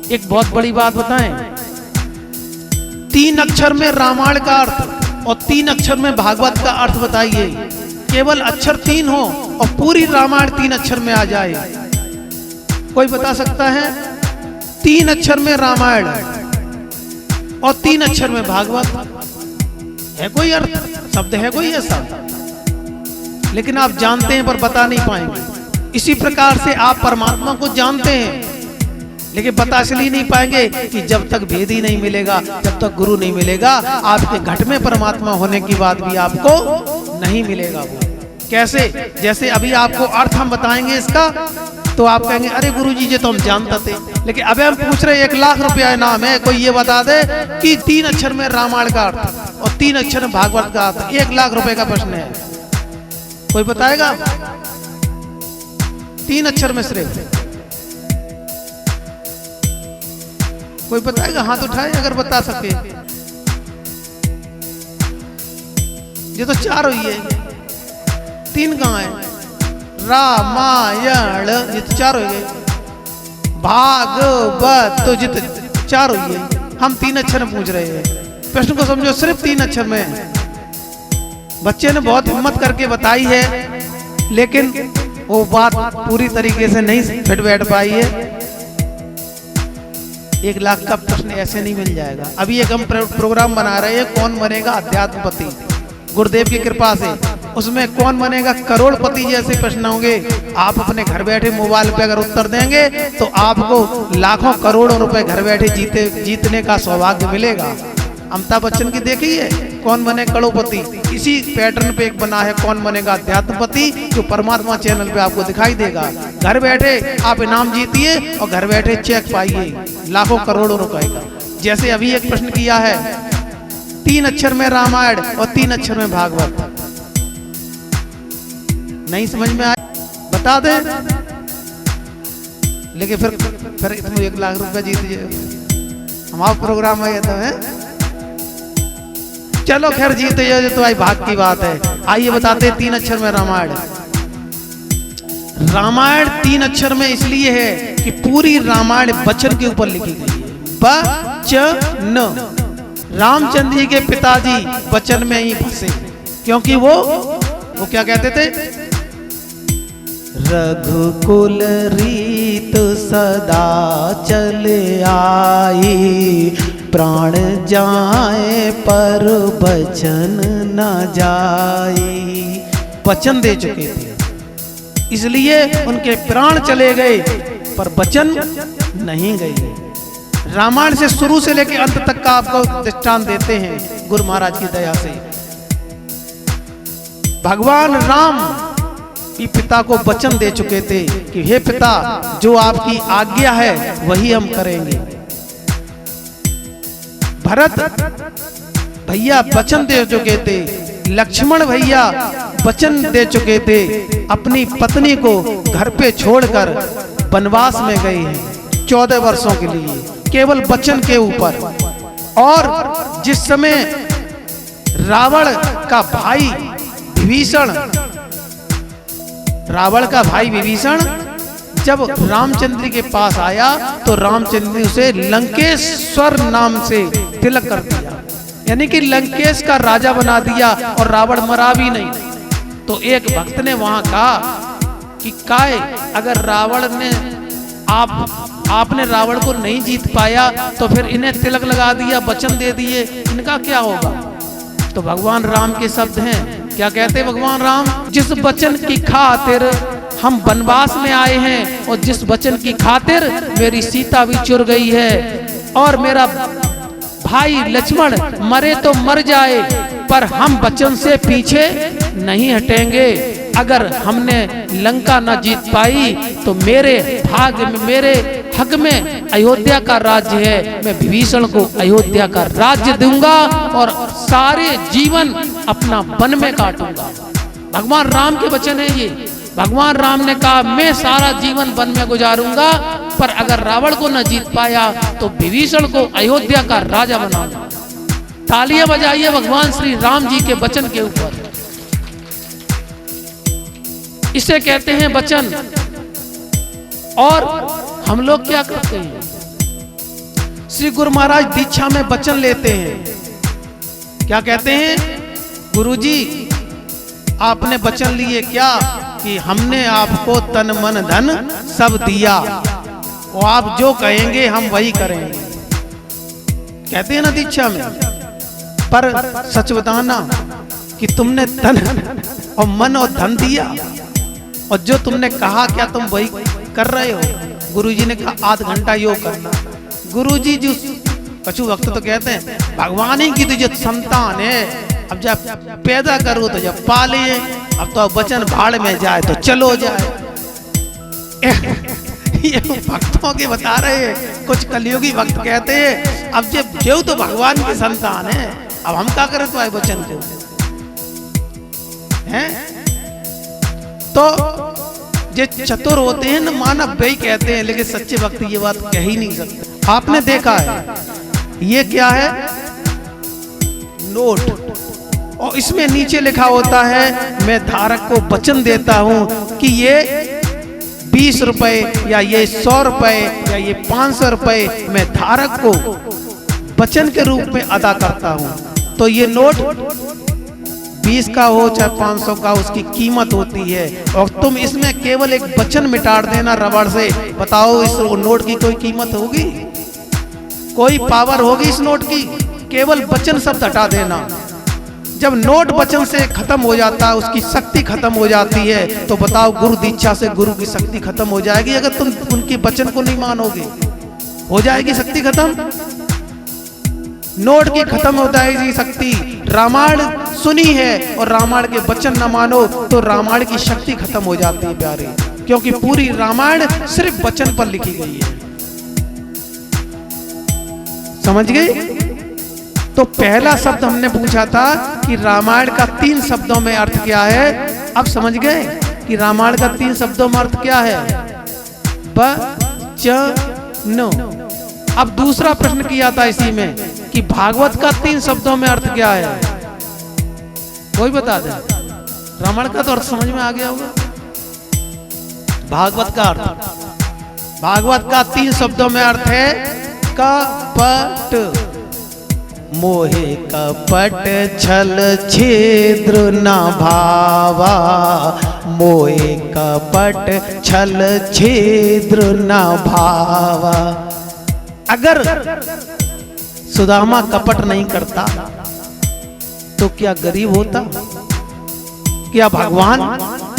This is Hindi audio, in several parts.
एक बहुत बड़ी बात बताएं, 3 अक्षर में रामायण का अर्थ और 3 अक्षर में भागवत का अर्थ बताइए। केवल अक्षर 3 हो और पूरी रामायण 3 अक्षर में आ जाए, कोई बता सकता है? 3 अक्षर में रामायण और 3 अक्षर में भागवत, है कोई अर्थ? शब्द है कोई ऐसा? लेकिन आप जानते हैं पर बता नहीं पाएंगे। इसी प्रकार से आप परमात्मा को जानते हैं लेकिन बता इसलिए नहीं पाएंगे कि जब तक भेद ही नहीं मिलेगा, जब तक गुरु नहीं मिलेगा, आपके घट में परमात्मा होने की बात भी आपको नहीं मिलेगा। वो कैसे? जैसे अभी आपको अर्थ हम बताएंगे इसका तो आप कहेंगे अरे गुरुजी जी तो हम जानते थे, लेकिन अबे हम पूछ रहे 1 लाख रुपया इनाम है, कोई ये बता दे कि 3 अक्षर में रामायण का अर्थ और 3 अक्षर में भागवत का अर्थ, 1 लाख रुपए का प्रश्न है, कोई बताएगा? 3 अक्षर में सिर्फ कोई बताएगा? हाथ उठाए अगर बता सके। ये तो 4 हुई है, 3 कहाँ है? रामायण ये तो 4 हो गए, भागवत तो जित 4 हुई है। हम 3 अक्षर में पूछ रहे हैं, प्रश्न को समझो, सिर्फ 3 अक्षर में। बच्चे ने बहुत हिम्मत करके बताई है लेकिन वो बात पूरी तरीके से नहीं फिट बैठ पाई है। 1 लाख का प्रश्न ऐसे नहीं मिल जाएगा। अभी एक हम प्रोग्राम बना रहे हैं, कौन बनेगा अध्यात्मपति, गुरुदेव की कृपा से। उसमें कौन बनेगा करोड़पति जैसे प्रश्न होंगे। आप अपने घर बैठे मोबाइल पे अगर उत्तर देंगे तो आपको लाखों करोड़ों रुपए घर बैठे जीतने का सौभाग्य मिलेगा। अमिताभ बच्चन की देखी है कौन बने करोड़पति, इसी पैटर्न पे एक बना है कौन बनेगा अध्यात्मपति, जो परमात्मा चैनल पे आपको दिखाई देगा। घर बैठे आप इनाम जीतिए और घर बैठे चेक पाइए लाखों करोड़ों रुपए का। जैसे अभी एक प्रश्न किया है, 3 अक्षर में रामायण और 3 अक्षर में भागवत, नहीं समझ में आया बता दे, लेकिन फिर इसमें 1 लाख रुपए जीतिए। हमारा प्रोग्राम है तो है, चलो खैर जीते जो तो आई भाग की बात है। आइए बताते 3 अक्षर में रामायण। रामायण 3 अक्षर में इसलिए है कि पूरी रामायण वचन के ऊपर लिखी गई है। वचन, रामचंद्र जी के पिताजी वचन में ही फंसे, क्योंकि वो क्या कहते थे? रघुकुल रीत सदा चले आई, प्राण जाए पर वचन न जाई। वचन दे चुके थे इसलिए उनके प्राण चले गए पर वचन नहीं गए। रामायण से शुरू से लेकर अंत तक का आपको दृष्टांत देते हैं गुरु महाराज की दया से। भगवान राम की पिता को वचन दे चुके थे कि हे पिता, जो आपकी आज्ञा है वही हम करेंगे। भरत भैया वचन दे चुके थे, लक्ष्मण भैया वचन दे चुके थे, अपनी पत्नी को घर पे छोड़कर वनवास में गए हैं 14 वर्षों के लिए, केवल वचन के ऊपर। और जिस समय रावण का भाई विभीषण जब रामचंद्र के पास आया तो रामचंद्र उसे लंकेश्वर नाम से तिलक कर दिया, यानी कि लंकेश का राजा बना दिया, और रावण मरा भी नहीं। तो एक भक्त ने वहां कहा कि काय, अगर रावण ने आपने रावण को नहीं जीत पाया तो फिर इन्हें तिलक लगा दिया, वचन दे दिए, इनका क्या होगा? तो भगवान राम के शब्द हैं, क्या कहते भगवान राम? जिस वचन की खातिर हम वनवास में आए हैं और जिस वचन की खातिर मेरी सीता भी चुर गई है और मेरा भाई लक्ष्मण मरे तो मर जाए, पर हम वचन से पीछे नहीं हटेंगे। अगर हमने लंका न जीत पाई तो मेरे भाग्य में, मेरे हक में अयोध्या का राज्य है। मैं विभीषण को अयोध्या का राज्य दूंगा और सारे जीवन अपना वन में काटूंगा। भगवान राम के वचन है ये। भगवान राम ने कहा मैं सारा जीवन वन में गुजारूंगा, पर अगर रावण को न जीत पाया तो विभीषण को अयोध्या का राजा बनाऊंगा। तालियां बजाइए भगवान श्री राम जी के वचन के ऊपर। इसे कहते हैं वचन। और हम लोग क्या करते हैं? श्री गुरु महाराज दीक्षा में वचन लेते हैं, क्या कहते हैं? गुरुजी आपने वचन लिए क्या कि हमने आपको तन मन धन सब दिया, और आप जो कहेंगे हम वही करेंगे, कहते हैं ना दीक्षा में। पर सच बताना कि तुमने तन और मन और धन दिया, और जो तुमने कहा क्या तुम वही कर रहे हो? गुरुजी ने कहा आध घंटा योग करना। गुरुजी जो कछु वक्त तो कहते हैं भगवान ही की तो जो संतान है, अब जब पैदा करो तो जब पाले, अब तो वचन भाड़ में जाए तो चलो जाए। ये भक्तों के बता रहे हैं, कुछ कलियुगी भक्त कहते हैं अब जब जो तो भगवान की संतान है, अब हम क्या करें तो वचन को हैं। तो जे चतुर होते हैं ना मानव वही कहते हैं, लेकिन सच्चे भक्त ये बात कह ही नहीं सकते। आपने देखा है ये क्या है? नोट, और इसमें नीचे लिखा होता है मैं धारक को वचन देता हूं कि ये 20 रुपए या ये 100 रुपए या ये 500 रुपए मैं धारक को वचन के रूप में अदा करता हूं। तो ये नोट 20 का हो चाहे 500 का, उसकी कीमत होती है, और तुम इसमें केवल एक वचन मिटा देना रबड़ से, बताओ इस नोट की कोई कीमत होगी? कोई पावर होगी इस नोट की? केवल वचन शब्द हटा देना। जब नोट वचन से खत्म हो जाता है, उसकी शक्ति खत्म हो जाती है, तो बताओ गुरु दीक्षा से गुरु की शक्ति खत्म हो जाएगी अगर तुम उनके वचन को नहीं मानोगे? हो जाएगी शक्ति खत्म। नोट की खत्म हो जाएगी शक्ति। रामायण सुनी है और रामायण के वचन न मानो तो रामायण की शक्ति खत्म हो जाती है प्यारे, क्योंकि पूरी रामायण सिर्फ वचन पर लिखी गई है। समझ गए? तो पहला शब्द हमने पूछा था कि रामायण का 3 शब्दों में अर्थ क्या है। अब समझ गए कि रामायण का 3 शब्दों में अर्थ क्या है? वचन। अब दूसरा प्रश्न किया था इसी में कि भागवत का 3 शब्दों में अर्थ क्या है? कोई बता दे। रामायण का तो अर्थ समझ में आ गया होगा। भागवत का अर्थ, भागवत का 3 शब्दों में अर्थ है कपट। मोहे कपट छल छिद्र न भावा, मोहे कपट छल छिद्र न भावा। अगर सुदामा कपट नहीं करता तो क्या गरीब होता? क्या भगवान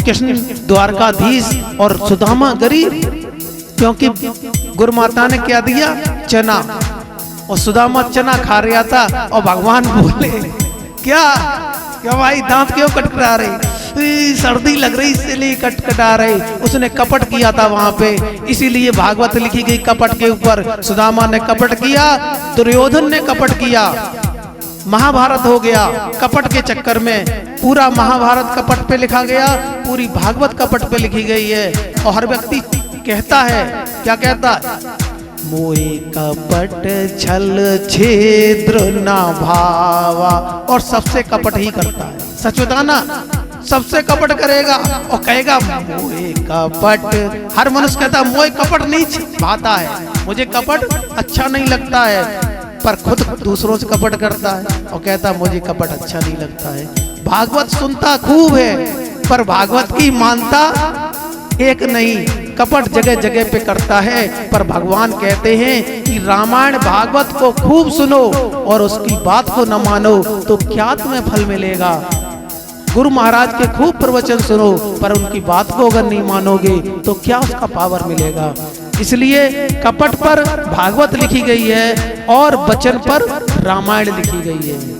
कृष्ण द्वारकाधीश और सुदामा गरीब? क्योंकि गुरु माता ने क्या दिया? चना, और सुदामा चना खा रहा था और भगवान बोले क्या भाई दांत क्यों कटकटा रही? सर्दी लग रही इसलिए कटकटा रही। उसने कपट किया था वहां पे, इसीलिए भागवत लिखी गई कपट के ऊपर। सुदामा ने कपट किया, दुर्योधन ने कपट किया, महाभारत हो गया कपट के चक्कर में। पूरा महाभारत कपट पे लिखा गया, पूरी भागवत कपट पे लिखी गई है। और हर व्यक्ति कहता है, क्या कहता है? मोहे कपट छल छिद्र न भावा। और सबसे कपट ही करता है। सच बताना, सबसे कपट करेगा और कहेगा मोहे कपट। हर मनुष्य कहता है मोहे कपट नहीं भाता है, मुझे कपट अच्छा नहीं लगता है, पर खुद दूसरों से कपट करता है और कहता मुझे कपट अच्छा नहीं लगता है। भागवत सुनता खूब है पर भागवत की मानता एक नहीं, कपट जगह जगह पे करता है। पर भगवान कहते हैं कि रामायण भागवत को खूब सुनो और उसकी बात को न मानो तो क्या तुम्हें फल मिलेगा। गुरु महाराज के खूब प्रवचन सुनो पर उनकी बात को अगर नहीं मानोगे तो क्या उसका पावर मिलेगा। इसलिए कपट पर भागवत लिखी गई है और वचन पर रामायण लिखी गई है।